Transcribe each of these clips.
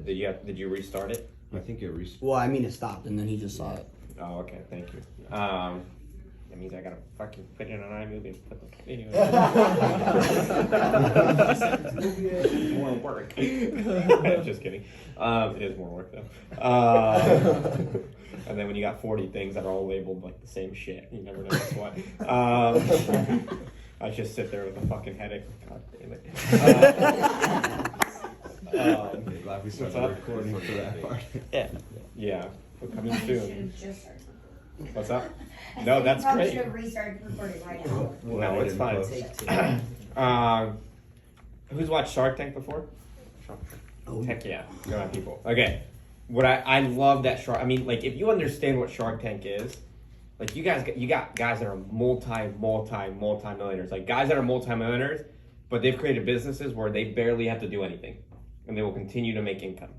Did you restart it? I think it restarted. Well, I mean, it stopped, and then he just saw it. Oh, okay. Thank you. That means I gotta fucking put it on iMovie and put the video in. More work. Just kidding. It is more work though. And then when you got 40 things that are all labeled like the same shit, you never know what's what. I just sit there with a fucking headache. God damn it. Glad we started recording for that part. Yeah. We're coming soon. What's up? No, that's great. Should have restarted recording right now. No, it's fine. Who's watched Shark Tank before? Heck yeah, good on people. Okay, what I love that Shark. I mean, like if you understand what Shark Tank is, like you got guys that are multi-millionaires, like guys that are multi-millionaires, but they've created businesses where they barely have to do anything, and they will continue to make income.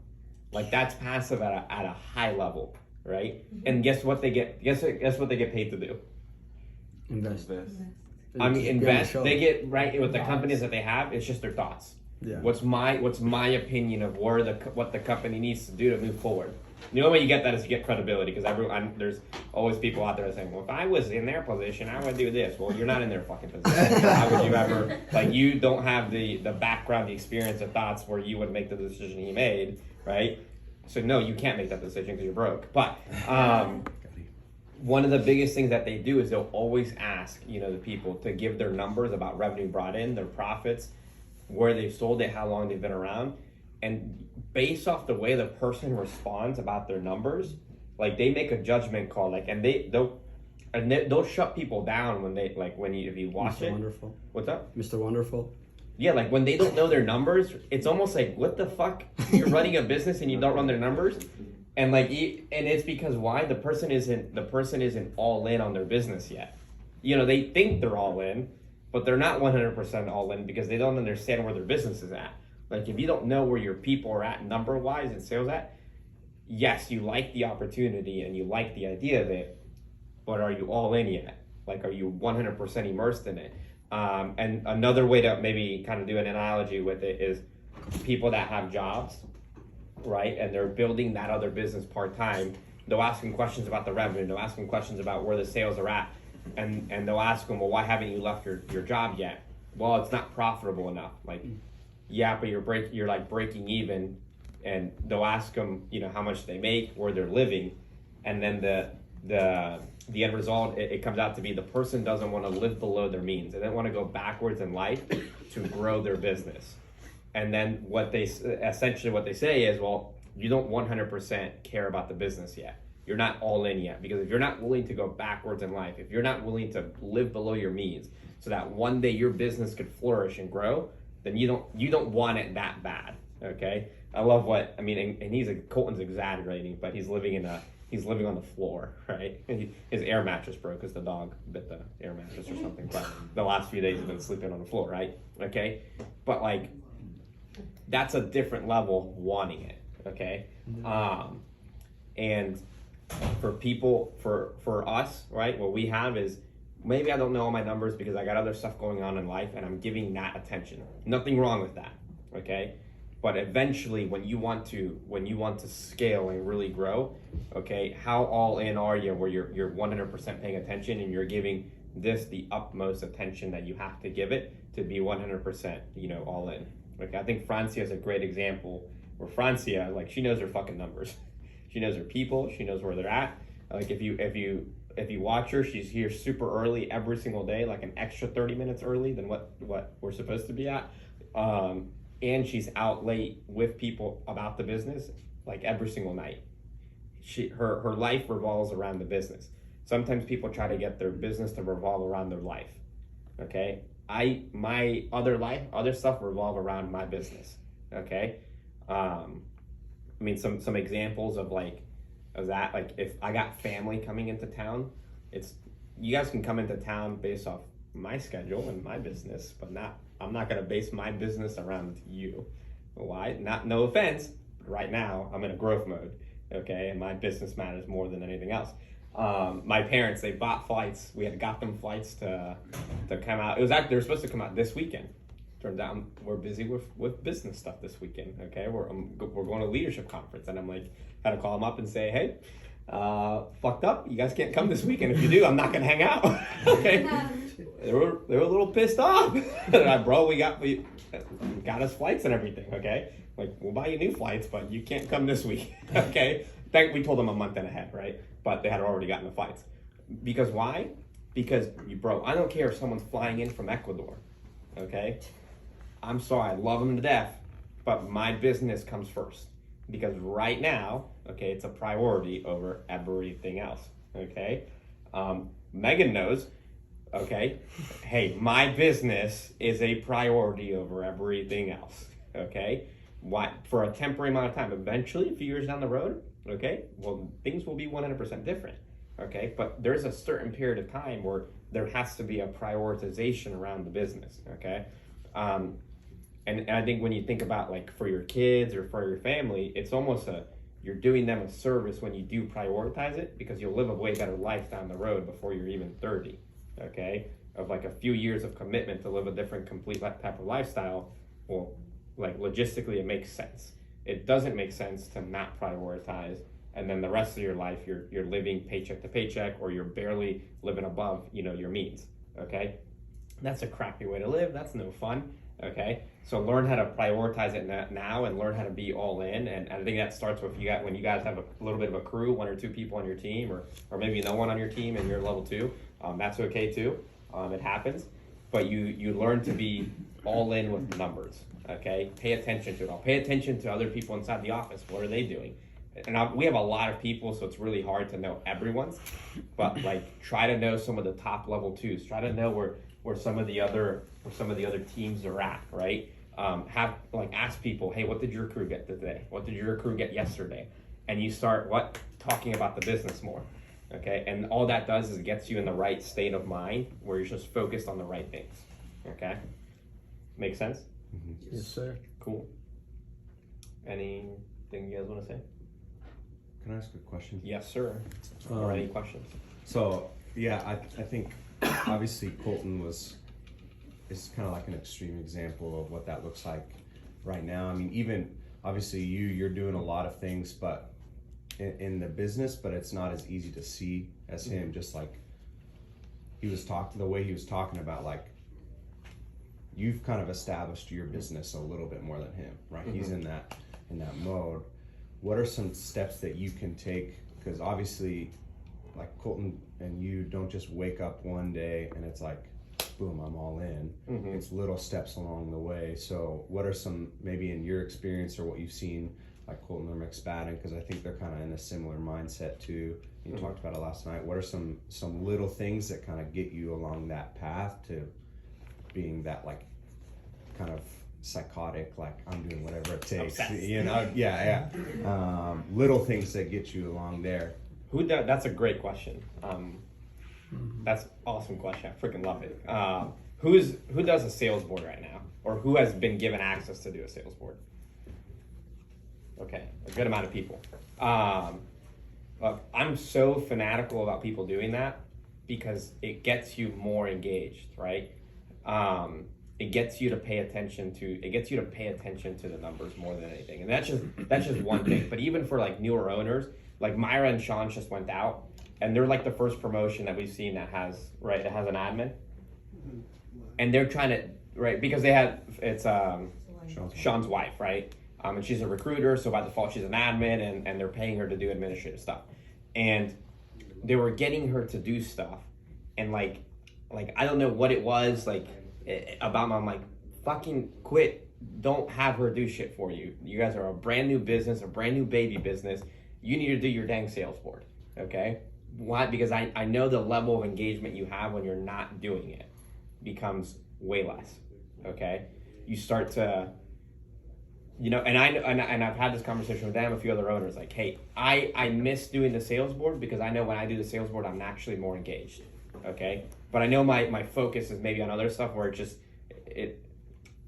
Like that's passive at a high level. Right? And guess what they get? Guess what they get paid to do? Invest. I mean, invest. They get right with the companies that they have. It's just their thoughts. Yeah. What's my opinion of what the company needs to do to move forward? The only way you get that is to get credibility, because there's always people out there saying, well, if I was in their position, I would do this. Well, you're not in their fucking position. How would you ever, like, you don't have the background, the experience, the thoughts where you would make the decision he made, right? So no, you can't make that decision because you're broke. But one of the biggest things that they do is they'll always ask, the people to give their numbers about revenue brought in, their profits, where they've sold it, how long they've been around. And based off the way the person responds about their numbers, like they make a judgment call, like, and they'll shut people down when they, like, if you watch Mr. it. Wonderful. What's up? Mr. Wonderful. Yeah, like when they don't know their numbers, it's almost like, what the fuck? You're running a business and you don't run their numbers, and like, and it's because why? The person isn't all in on their business yet. They think they're all in, but they're not 100% all in because they don't understand where their business is at. Like if you don't know where your people are at number wise and sales at, yes, you like the opportunity and you like the idea of it, but are you all in yet? Like, are you 100% immersed in it? And another way to maybe kind of do an analogy with it is people that have jobs, right? And they're building that other business part-time. They'll ask them questions about the revenue. They'll ask them questions about where the sales are at. And they'll ask them, well, why haven't you left your job yet? Well, it's not profitable enough. Like, yeah, but you're like breaking even. And they'll ask them, how much they make, where they're living. And then the end result, it comes out to be the person doesn't want to live below their means. They don't want to go backwards in life to grow their business. And then what they say is, well, you don't 100% care about the business yet. You're not all in yet, because if you're not willing to go backwards in life, if you're not willing to live below your means so that one day your business could flourish and grow, then you don't want it that bad. Okay? I love and Colton's exaggerating, but he's living on the floor, right? His air mattress broke because the dog bit the air mattress or something. But the last few days he's been sleeping on the floor, right? Okay? But like, that's a different level of wanting it, okay? And for people, for us, right, what we have is, maybe I don't know all my numbers because I got other stuff going on in life and I'm giving that attention. Nothing wrong with that, okay? But eventually, when you want to scale and really grow, okay, how all in are you where you're 100% paying attention and you're giving this the utmost attention that you have to give it to be 100%, all in. Okay, I think Francia is a great example where Francia, like, she knows her fucking numbers. She knows her people, she knows where they're at. Like if you watch her, she's here super early every single day, like an extra 30 minutes early than what we're supposed to be at. And she's out late with people about the business, like every single night. Her life revolves around the business. Sometimes people try to get their business to revolve around their life. Okay? My other stuff revolve around my business. Okay? Some examples of that, like if I got family coming into town, you guys can come into town based off my schedule and my business, but I'm not going to base my business around you. Why? No offense, but right now I'm in a growth mode, okay? And my business matters more than anything else. My parents, they bought flights. We had got them flights to come out. They were supposed to come out this weekend turns out we're busy with business stuff this weekend. Okay, we're going to a leadership conference, and I'm like, had to call them up and say, hey, fucked up. You guys can't come this weekend. If you do, I'm not gonna hang out. Okay, they were a little pissed off. Bro, we got us flights and everything. Okay, like we'll buy you new flights, but you can't come this week. Okay, we told them a month and ahead, right? But they had already gotten the flights. Because why? Because bro, I don't care if someone's flying in from Ecuador. Okay, I'm sorry, I love them to death, but my business comes first. Because right now, okay, it's a priority over everything else, okay? Megan knows, okay? Hey, my business is a priority over everything else, okay? Why? For a temporary amount of time. Eventually, a few years down the road, okay, well, things will be 100% different, okay? But there's a certain period of time where there has to be a prioritization around the business, okay? And I think when you think about like for your kids or for your family, it's almost you're doing them a service when you do prioritize it, because you'll live a way better life down the road before you're even 30, okay? Of like a few years of commitment to live a different, complete type of lifestyle. Well, like logistically, it makes sense. It doesn't make sense to not prioritize, and then the rest of your life you're living paycheck to paycheck, or you're barely living above your means, okay? That's a crappy way to live. That's no fun. Okay, so learn how to prioritize it now, and learn how to be all in. And I think that starts with when you guys have a little bit of a crew, 1 or 2 people on your team, or maybe no one on your team and you're level 2. That's okay too. It happens, but you learn to be all in with numbers. Okay, pay attention to it all. Pay attention to other people inside the office. What are they doing? And we have a lot of people, so it's really hard to know everyone's. But like, try to know some of the top level 2s. Try to know where some of the other teams are at, right? Ask people, hey, what did your crew get today? What did your crew get yesterday? And you start talking about the business more, okay? And all that does is it gets you in the right state of mind where you're just focused on the right things, okay? Make sense? Mm-hmm. Yes, sir. Cool. Anything you guys want to say? Can I ask a question? Yes, sir. Or any questions? So yeah, I think obviously Colton is kind of like an extreme example of what that looks like right now. I mean, even obviously you're doing a lot of things, but in the business, but it's not as easy to see as him. Just like the way he was talking about, like you've kind of established your business a little bit more than him, right? Mm-hmm. He's in that mode. What are some steps that you can take? Because obviously, like Colton and you don't just wake up one day and it's like, boom, I'm all in. Mm-hmm. It's little steps along the way. So what are some, maybe in your experience or what you've seen, like Colton or McSpadden, because I think they're kind of in a similar mindset too. You mm-hmm. talked about it last night. What are some little things that kind of get you along that path to being that like kind of psychotic, like I'm doing whatever it takes, yeah. Little things that get you along there. That's a great question. That's an awesome question. I freaking love it. Who does a sales board right now, or who has been given access to do a sales board? Okay, a good amount of people. Look, I'm so fanatical about people doing that because it gets you more engaged, right? It gets you to pay attention to the numbers more than anything, and that's just one thing. But even for like newer owners, like Myra and Sean just went out, and they're like the first promotion that we've seen that has an admin, and they're trying to because it's Sean's wife, right? And she's a recruiter, so by default she's an admin, and they're paying her to do administrative stuff, and they were getting her to do stuff, and like I don't know what it was about. I'm like, fucking quit! Don't have her do shit for you. You guys are a brand new business, a brand new baby business. You need to do your dang sales board, okay? Why? Because I know the level of engagement you have when you're not doing it becomes way less, okay? You start to, and I've had this conversation with them, a few other owners, like, hey, I miss doing the sales board because I know when I do the sales board, I'm actually more engaged, okay? But I know my focus is maybe on other stuff where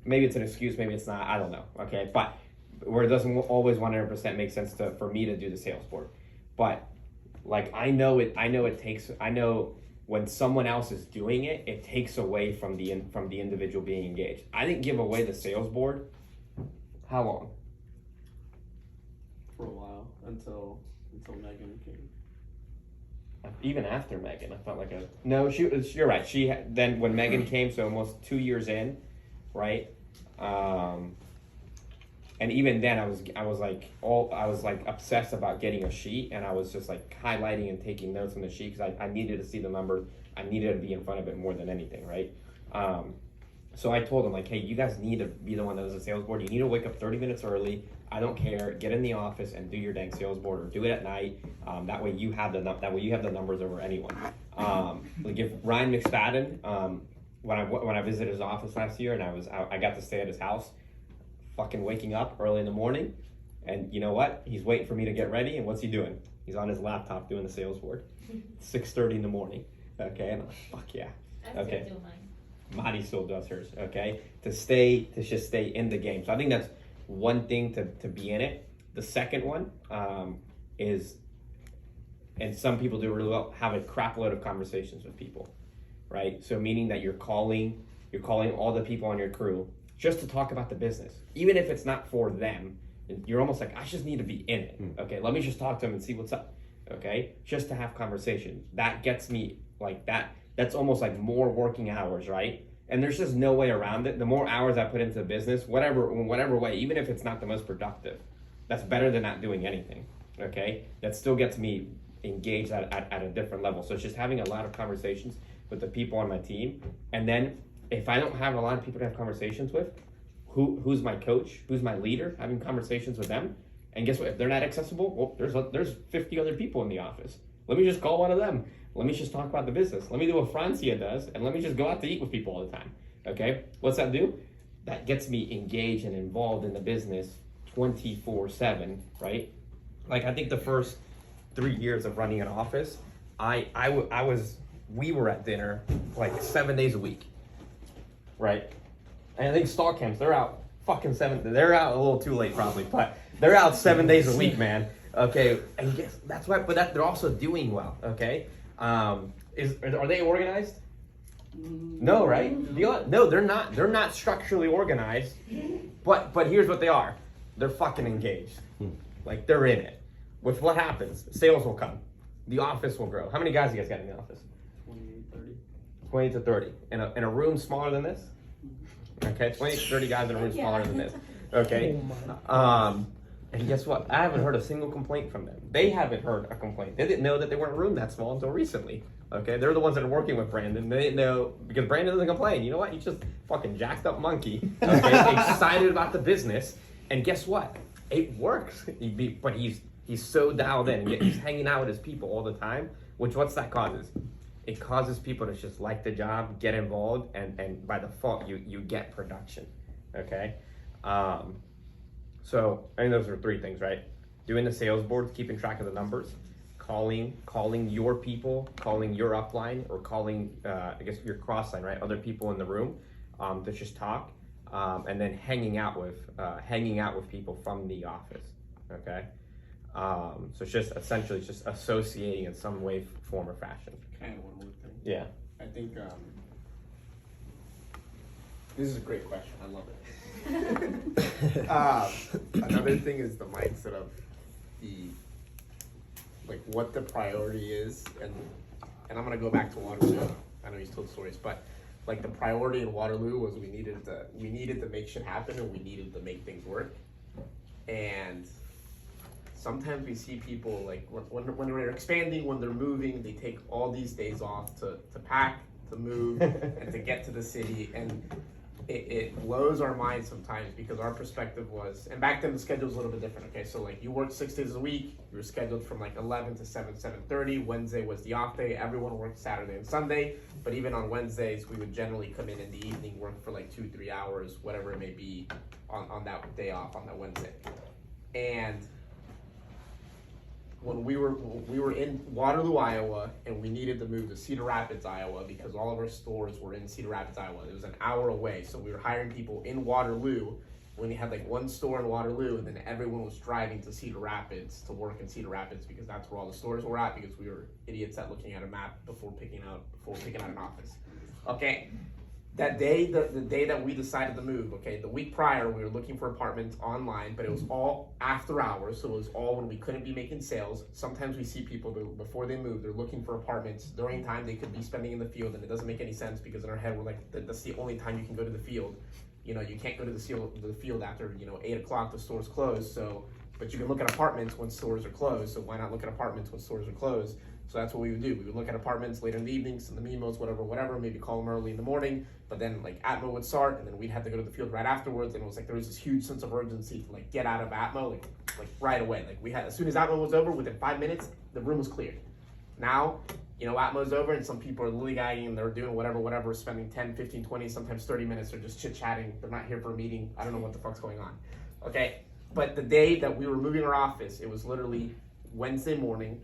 maybe it's an excuse, maybe it's not, I don't know, okay? But where it doesn't always 100% make sense for me to do the sales board. But like I know when someone else is doing it, it takes away from the individual being engaged. I didn't give away the sales board. How long? For a while until Megan came. Even after Megan, I felt like you're right. Then when Megan came, so almost 2 years in, right? And even then, I was like obsessed about getting a sheet, and I was just like highlighting and taking notes on the sheet because I needed to see the numbers. I needed to be in front of it more than anything, right? So I told them like, hey, you guys need to be the one that does the sales board. You need to wake up 30 minutes early. I don't care. Get in the office and do your dang sales board, or do it at night. That way you have the numbers over anyone. Like if Ryan McSpadden, when I visited his office last year, and I got to stay at his house, fucking waking up early in the morning, and you know what? He's waiting for me to get ready, and what's he doing? He's on his laptop doing the sales board. 6:30 in the morning. Okay, and I'm like, fuck yeah. Okay. Madi still does hers, okay? To just stay in the game. So I think that's one thing to be in it. The second one is, and some people do really well, have a crap load of conversations with people, right? So meaning that you're calling all the people on your crew just to talk about the business. Even if it's not for them, you're almost like, I just need to be in it, okay? Let me just talk to them and see what's up, okay? Just to have conversation. That gets me like that. That's almost like more working hours, right? And there's just no way around it. The more hours I put into the business, whatever way, even if it's not the most productive, that's better than not doing anything, okay? That still gets me engaged at a different level. So it's just having a lot of conversations with the people on my team. And then if I don't have a lot of people to have conversations with, who's my coach, who's my leader, having conversations with them. And guess what? If they're not accessible, well, there's 50 other people in the office. Let me just call one of them. Let me just talk about the business. Let me do what Francia does, and let me just go out to eat with people all the time, okay? What's that do? That gets me engaged and involved in the business 24/7, right? Like I think the first 3 years of running an office, we were at dinner like 7 days a week, right? And I think stall camps, they're out they're out a little too late probably, but they're out 7 days a week, man. Okay, and guess that's why, they're also doing well, okay? Are they organized? No, right? No, they're not. They're not structurally organized. But here's what they are. They're fucking engaged. Like they're in it. Which what happens? Sales will come. The office will grow. How many guys you guys got in the office? 20 to 30. In a room smaller than this? Okay, 20 to 30 guys in a room smaller than this. Okay. And guess what? I haven't heard a single complaint from them. They haven't heard a complaint. They didn't know that they weren't a room that small until recently. Okay, they're the ones that are working with Brandon. They didn't know because Brandon doesn't complain. You know what? He's just fucking jacked up monkey. Okay, excited about the business. And guess what? It works. But he's so dialed in. He's hanging out with his people all the time. What's that causes? It causes people to just like the job, get involved, and by default you get production. Okay. So I think those are 3 things, right? Doing the sales boards, keeping track of the numbers, calling your people, calling your upline, or calling I guess your cross line, right? Other people in the room to just talk, and then hanging out with people from the office. Okay, so it's just essentially just associating in some way, form, or fashion. Can I add one more thing? Yeah. I think this is a great question. I love it. Another thing is the mindset of what the priority is, and I'm gonna go back to Waterloo. I know he's told stories, but like the priority in Waterloo was we needed to make shit happen, and we needed to make things work. And sometimes we see people like when they're expanding, when they're moving, they take all these days off to pack, to move, and to get to the city. And it blows our mind sometimes because our perspective was, and back then the schedule was a little bit different. Okay, so like you worked 6 days a week, you were scheduled from like 11 to 7:30. Wednesday was the off day. Everyone worked Saturday and Sunday, but even on Wednesdays we would generally come in the evening, work for like 2-3 hours, whatever it may be, on that day off, on that Wednesday. And when we were in Waterloo, Iowa, and we needed to move to Cedar Rapids, Iowa, because all of our stores were in Cedar Rapids, Iowa. It was an hour away, so we were hiring people in Waterloo when you had like one store in Waterloo, and then everyone was driving to Cedar Rapids to work in Cedar Rapids because that's where all the stores were at, because we were idiots at looking at a map before picking out an office. Okay, that day, the day that we decided to move, okay, the week prior we were looking for apartments online, but it was all after hours, so it was all when we couldn't be making sales. Sometimes we see people before they move, they're looking for apartments during time they could be spending in the field, and it doesn't make any sense because in our head we're like, that's the only time you can go to the field. You know, you can't go to the field after 8 o'clock. The store's closed. So, but you can look at apartments when stores are closed. So why not look at apartments when stores are closed? So that's what we would do. We would look at apartments later in the evenings, in the memos, whatever. Maybe call them early in the morning. But then like Atmo would start, and then we'd have to go to the field right afterwards. And it was like there was this huge sense of urgency to like get out of Atmo like right away. Like we had, as soon as Atmo was over, within 5 minutes, the room was cleared. Now, Atmo's over and some people are lollygagging and they're doing whatever, spending 10, 15, 20, sometimes 30 minutes. They're just chit-chatting. They're not here for a meeting. I don't know what the fuck's going on. Okay, but the day that we were moving our office, it was literally Wednesday morning.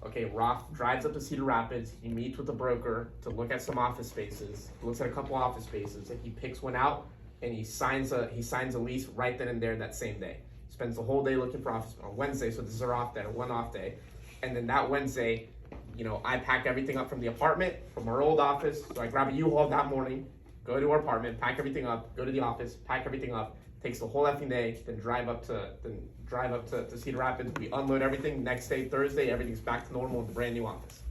Okay, Roth drives up to Cedar Rapids. He meets with the broker to look at some office spaces. He looks at a couple office spaces and he picks one out and he signs a lease right then and there that same day. Spends the whole day looking for office on Wednesday, so this is our off day, one off day. And then that Wednesday, I pack everything up from the apartment, from our old office. So I grab a U-Haul that morning, go to our apartment, pack everything up, go to the office, pack everything up. Takes the whole effing day, then drive up to Cedar Rapids. We unload everything. Next day, Thursday, everything's back to normal in the brand new office,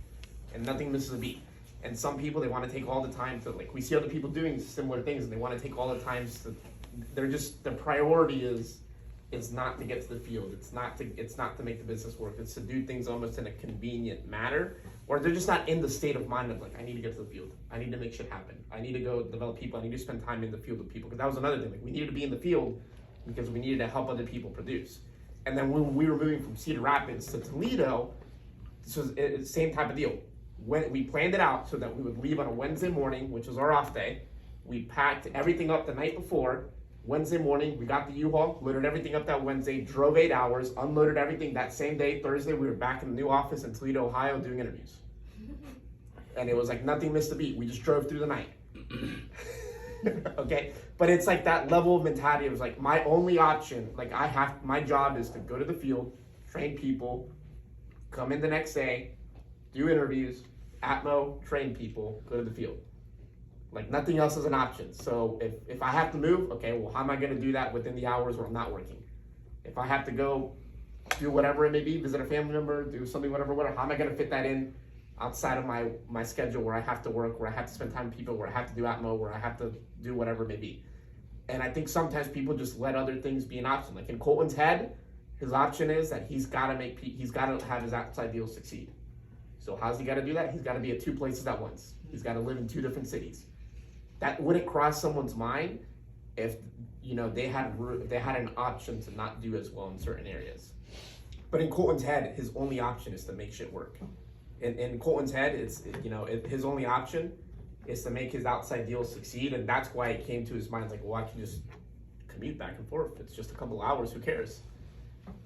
and nothing misses a beat. And some people, they want to take all the time to, like, we see other people doing similar things, and they want to take all the times to. Their priority is not to get to the field. It's not to make the business work. It's to do things almost in a convenient manner, or they're just not in the state of mind of like, I need to get to the field. I need to make shit happen. I need to go develop people. I need to spend time in the field with people. Because that was another thing. Like, we needed to be in the field because we needed to help other people produce. And then when we were moving from Cedar Rapids to Toledo, this was the same type of deal. When we planned it out so that we would leave on a Wednesday morning, which was our off day. We packed everything up the night before. Wednesday morning, we got the U-Haul, loaded everything up that Wednesday, drove 8 hours, unloaded everything that same day. Thursday, we were back in the new office in Toledo, Ohio, doing interviews. And it was like nothing missed a beat. We just drove through the night. Okay? But it's like that level of mentality. It was like my only option, like my job is to go to the field, train people, come in the next day, do interviews, Atmo, train people, go to the field. Like nothing else is an option. So if I have to move, okay, well, how am I going to do that within the hours where I'm not working? If I have to go do whatever it may be, visit a family member, do something, whatever, how am I going to fit that in outside of my schedule where I have to work, where I have to spend time with people, where I have to do Atmo, where I have to do whatever it may be? And I think sometimes people just let other things be an option. Like in Colton's head, his option is that he's got to have his outside deals succeed. So how's he got to do that? He's got to be at 2 places at once. He's got to live in 2 different cities. That wouldn't cross someone's mind if they had an option to not do as well in certain areas. But in Colton's head, his only option is to make shit work. In Colton's head, his only option is to make his outside deals succeed, and that's why it came to his mind. It's like, well, I can just commute back and forth. It's just a couple hours. Who cares?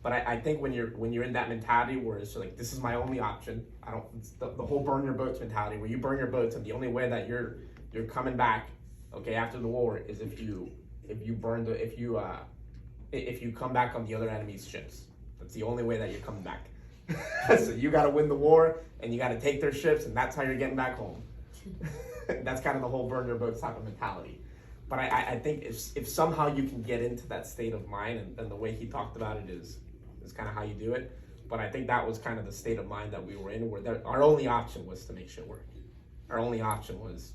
But I think when you're in that mentality where it's like, this is my only option. It's the whole burn your boats mentality, where you burn your boats, and the only way that you're coming back, okay, after the war is if you come back on the other enemy's ships. That's the only way that you're coming back. So you got to win the war, and you got to take their ships, and that's how you're getting back home. That's kind of the whole burn your boats type of mentality. But I think if somehow you can get into that state of mind, and the way he talked about it is kind of how you do it. But I think that was kind of the state of mind that we were in, where our only option was to make shit work. Our only option was,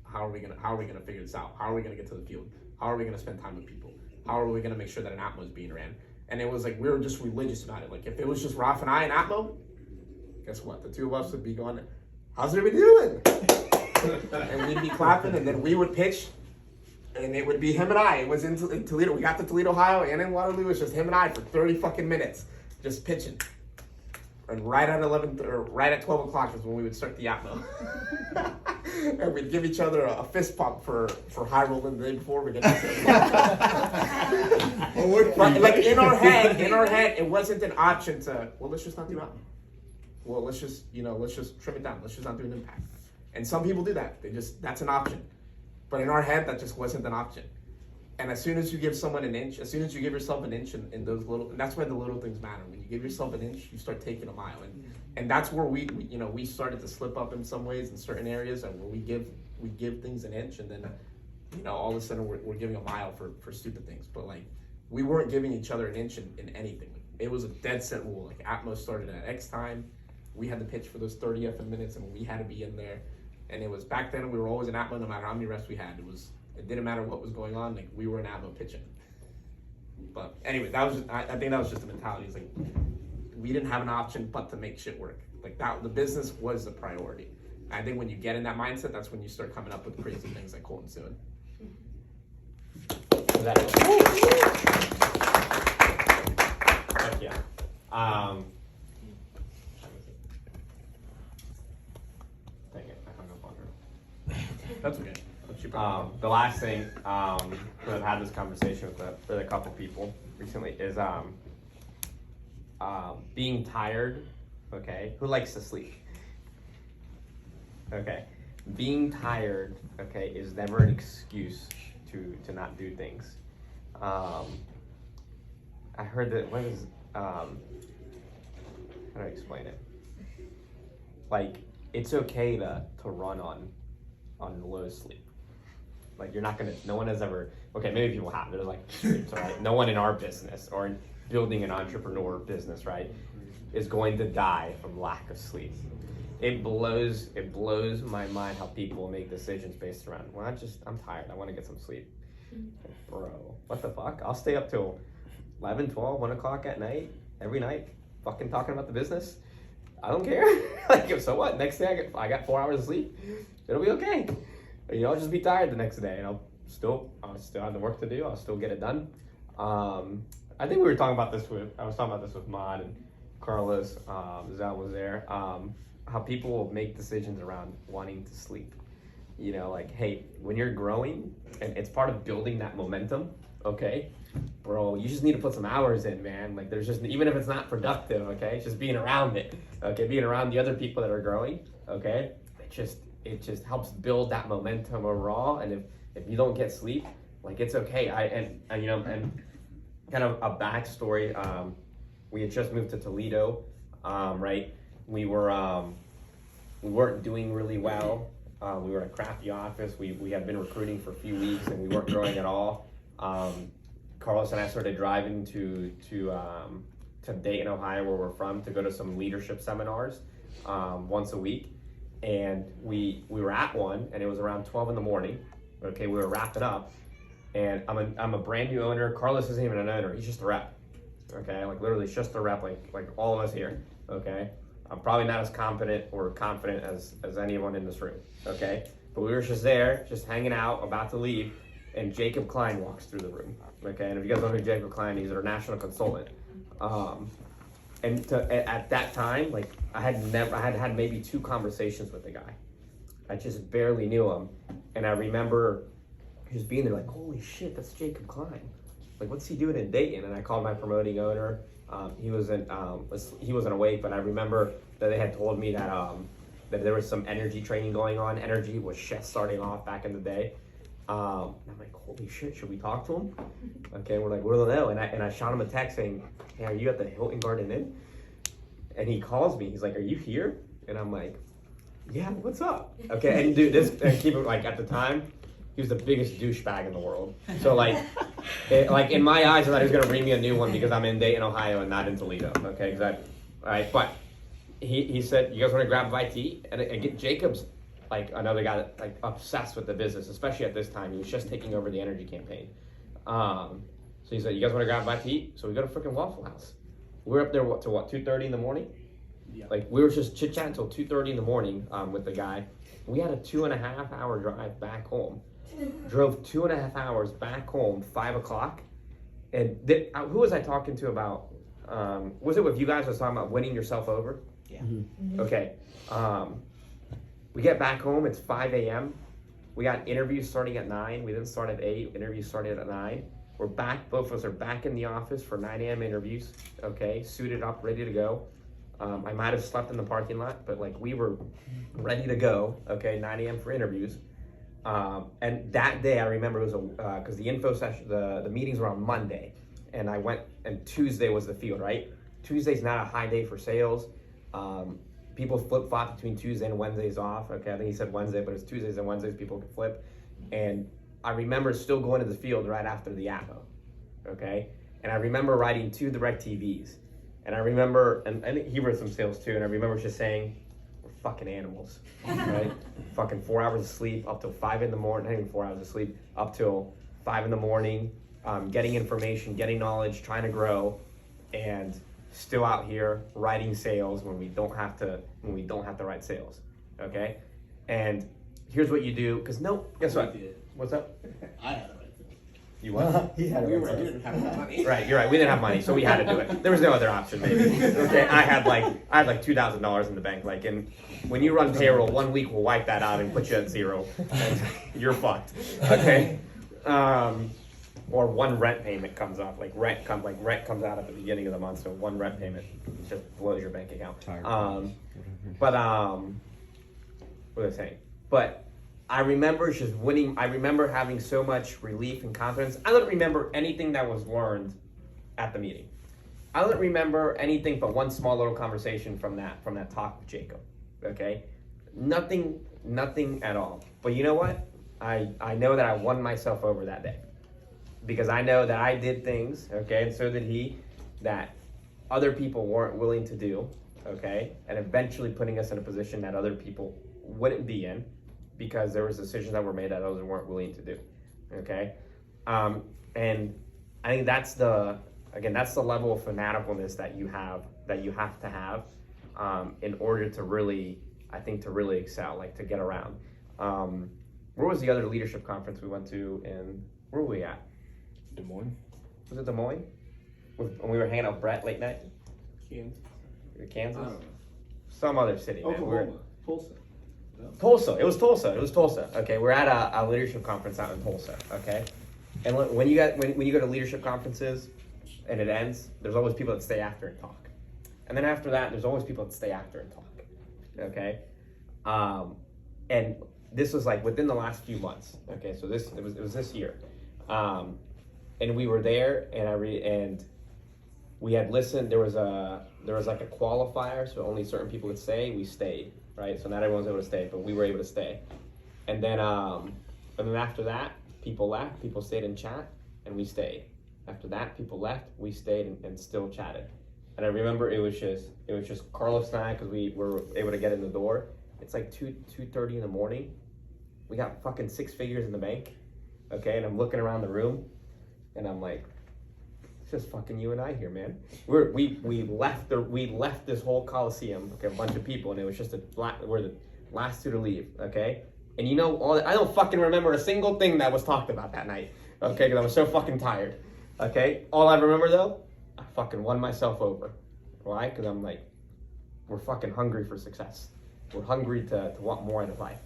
how are we gonna figure this out? How are we gonna get to the field? How are we gonna spend time with people? How are we gonna make sure that an Atmo is being ran? And it was like, we were just religious about it. Like if it was just Ralph and I and Atmo, guess what? The 2 of us would be going, how's everybody doing? And we'd be clapping, and then we would pitch, and it would be him and I. It was in Toledo. We got to Toledo, Ohio, and in Waterloo. It was just him and I for 30 fucking minutes, just pitching. And right at 12 o'clock is when we would start the Atmo. And we'd give each other a fist pump for high rolling the day before we get to But like in our head, it wasn't an option to, well, let's just not do Atmo. Well, let's just trim it down. Let's just not do an impact. And some people do that. That's an option. But in our head, that just wasn't an option. And as soon as you give someone an inch, as soon as you give yourself an inch in those little, and that's why the little things matter. When you give yourself an inch, you start taking a mile, and that's where we started to slip up in some ways in certain areas, and where we give things an inch, and then all of a sudden we're giving a mile for stupid things. But like, we weren't giving each other an inch in anything. It was a dead set rule. Like, Atmos started at X time. We had to pitch for those 30 effing minutes, and we had to be in there. And it was back then, we were always in Atmo no matter how many reps we had. It didn't matter what was going on, like, we were in Atmo pitching. But anyway, that was just, I think that was just the mentality. It's like, we didn't have an option but to make shit work. Like, that, the business was the priority. I think when you get in that mindset, that's when you start coming up with crazy things like Colton's doing. Heck yeah. Dang it, I hung up on her. That's okay. The last thing, I've had this conversation with a couple people recently is being tired. Okay, who likes to sleep? Okay, being tired. Okay, is never an excuse to not do things. I heard that how do I explain it? Like, it's okay to run on low sleep. Like, you're not gonna, no one has ever, okay, maybe people have, there's like streams, right? No one in our business or in building an entrepreneur business, right, is going to die from lack of sleep. It blows my mind how people make decisions based around, well, I'm tired, I wanna get some sleep. Like, bro, what the fuck? I'll stay up till 11, 12, 1 o'clock at night, every night, fucking talking about the business. I don't care. Like, so what? Next day I got 4 hours of sleep. It'll be okay. I'll just be tired the next day, and I'll still have the work to do. I'll still get it done. I think I was talking about this with Mod and Carlos. Zell was there. How people will make decisions around wanting to sleep. Like, hey, when you're growing, and it's part of building that momentum. Okay, bro, you just need to put some hours in, man. Like, there's just, even if it's not productive, okay, it's just being around it. Okay, being around the other people that are growing. Okay, it just helps build that momentum overall. And if you don't get sleep, like, it's okay. And kind of a backstory. We had just moved to Toledo, right? We weren't doing really well. We were in a crappy office. We had been recruiting for a few weeks, and we weren't growing at all. Carlos and I started driving to Dayton, Ohio, where we're from, to go to some leadership seminars once a week. And we were at one, and it was around 12 in the morning. Okay, we were wrapping up, and I'm a brand new owner. Carlos isn't even an owner; he's just a rep. Okay, like, literally just a rep, like all of us here. Okay, I'm probably not as competent or confident as anyone in this room. Okay, but we were just there, just hanging out, about to leave, and Jacob Klein walks through the room. Okay, and if you guys don't know who Jacob Klein is, he's our national consultant. At that time, like, I had maybe 2 conversations with the guy. I just barely knew him, and I remember just being there like, holy shit, that's Jacob Klein. Like, what's he doing in Dayton? And I called my promoting owner. He wasn't awake, but I remember that they had told me that there was some energy training going on. Energy was just starting off back in the day. I'm like, holy shit, should we talk to him? Okay, we're like, we don't know. And I shot him a text saying, hey, are you at the Hilton Garden Inn? And he calls me. He's like, are you here? And I'm like, yeah, what's up? Okay, and dude, keep it, like, at the time, he was the biggest douchebag in the world. So, like, in my eyes, I thought he was gonna bring me a new one because I'm in Dayton, Ohio, and not in Toledo. Okay, right? But he said, you guys want to grab a bite to eat? And Jacob's like another guy that, like, obsessed with the business, especially at this time. He was just taking over the energy campaign. So he said, you guys want to grab a bite to eat? So we go to freaking Waffle House. We're up there to 2:30 in the morning? Yeah. Like, we were just chit-chatting until 2:30 in the morning with the guy. We had a 2.5 hour drive back home. Drove 2.5 hours back home, 5 o'clock. And who was I talking to about, was it with you guys? I was talking about winning yourself over? Yeah. Mm-hmm. Okay. We get back home, it's 5 a.m. We got interviews starting at 9. We didn't start at 8. Interviews started at 9. We're back, both of us are back in the office for 9 a.m. interviews, okay? Suited up, ready to go. I might have slept in the parking lot, but, like, we were ready to go, okay? 9 a.m. for interviews. And that day I remember it was because the info session, the meetings were on Monday, and I went, and Tuesday was the field, right? Tuesday's not a high day for sales. People flip flop between Tuesday and Wednesdays off. Okay, I think he said Wednesday, but it's Tuesdays and Wednesdays people can flip. And I remember still going to the field right after the APO. Okay, and I remember writing 2 direct TVs, and I remember, and I think he wrote some sales too, and I remember just saying, we're fucking animals, right? Fucking 4 hours of sleep up till 5 in the morning, not even 4 hours of sleep, up till 5 in the morning, getting information, getting knowledge, trying to grow, and still out here writing sales when we don't have to write sales, okay? And here's what you do, because guess what? What's up? I had it right there. You what? He had it We right there. didn't have money. Right, you're right. We didn't have money, so we had to do it. There was no other option, maybe. Okay, I had like $2,000 in the bank. Like, and when you run payroll, 1 week will wipe that out and put you at 0. And you're fucked. Okay. Or one rent payment comes up. Rent comes out at the beginning of the month, so one rent payment just blows your bank account. What was I saying? But I remember just winning. I remember having so much relief and confidence. I don't remember anything that was learned at the meeting. I don't remember anything but one small little conversation from that talk with Jacob. Okay, nothing at all. But you know what? I know that I won myself over that day, because I know that I did things, okay, and so did he, that other people weren't willing to do, okay, and eventually putting us in a position that other people wouldn't be in, because there was decisions that were made that others weren't willing to do, okay? And I think that's the level of fanaticalness that you have to have in order to really excel, like to get around. Where was the other leadership conference we went to, and where were we at? Des Moines. Was it Des Moines? When we were hanging out with Brett late night? Kansas. Kansas? I don't know. Some other city, man. Oklahoma. Tulsa. Tulsa. It was Tulsa. Okay, we're at a leadership conference out in Tulsa. Okay, and when you go to leadership conferences and it ends, there's always people that stay after and talk, and then after that, there's always people that stay after and talk. Okay, and this was like within the last few months. Okay, so it was this year, and we were there, and we had listened. There was like a qualifier, so only certain people could stay. We stayed. Right, so not everyone was able to stay, but we were able to stay. And then after that, people left. People stayed and chat, and we stayed. After that, people left. We stayed and still chatted. And I remember it was just Carlos and I, because we were able to get in the door. It's like 2:30 in the morning. We got fucking 6 figures in the bank. Okay, and I'm looking around the room, and I'm like, it's just fucking you and I here, man. We left this whole Coliseum, okay, a bunch of people, and it was just we're the last 2 to leave, okay? And you know, I don't fucking remember a single thing that was talked about that night, okay? Because I was so fucking tired, okay? All I remember though, I fucking won myself over. Why? Because I'm like, we're fucking hungry for success. We're hungry to want more out of life.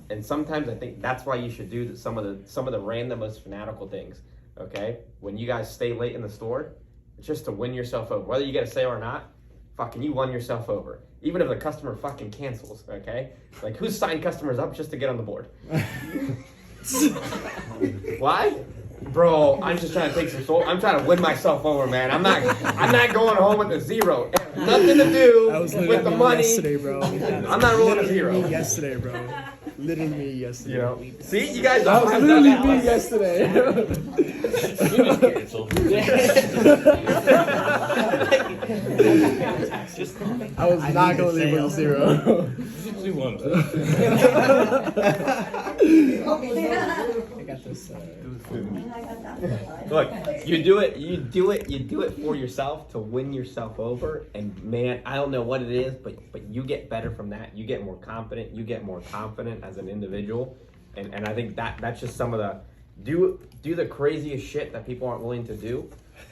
And sometimes I think that's why you should do some of the random, most fanatical things. Okay, when you guys stay late in the store, it's just to win yourself over. Whether you get a sale or not, fucking you won yourself over. Even if the customer fucking cancels, okay? Like, who's signed customers up just to get on the board? Why? Bro, I'm just trying to take some soul. I'm trying to win myself over, man. I'm not going home with a 0. It has nothing to do with the money. Yesterday, bro. I'm not rolling a 0. Me yesterday, bro. Literally me yesterday. You know? See, you guys That don't was have literally that. me yesterday. I was not gonna leave with a 0. I got this. Look, you do it for yourself, to win yourself over, and man, I don't know what it is, but you get better from that. You get more confident. You get more confident as an individual, and I think that's just some of the do the craziest shit that people aren't willing to do.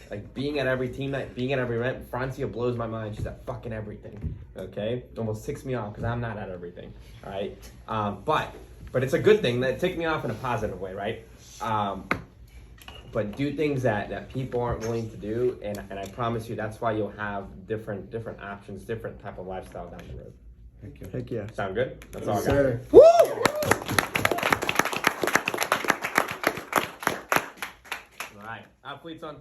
Like being at every team night, being at every event. Francia blows my mind. She's at fucking everything. Okay, almost ticks me off because I'm not at everything. All right, but it's a good thing that it ticked me off in a positive way, right? But do things that people aren't willing to do, and I promise you that's why you'll have different options, different type of lifestyle down the road. Heck yeah. Sound good? That's all I got. Sir. Woo! Athletes on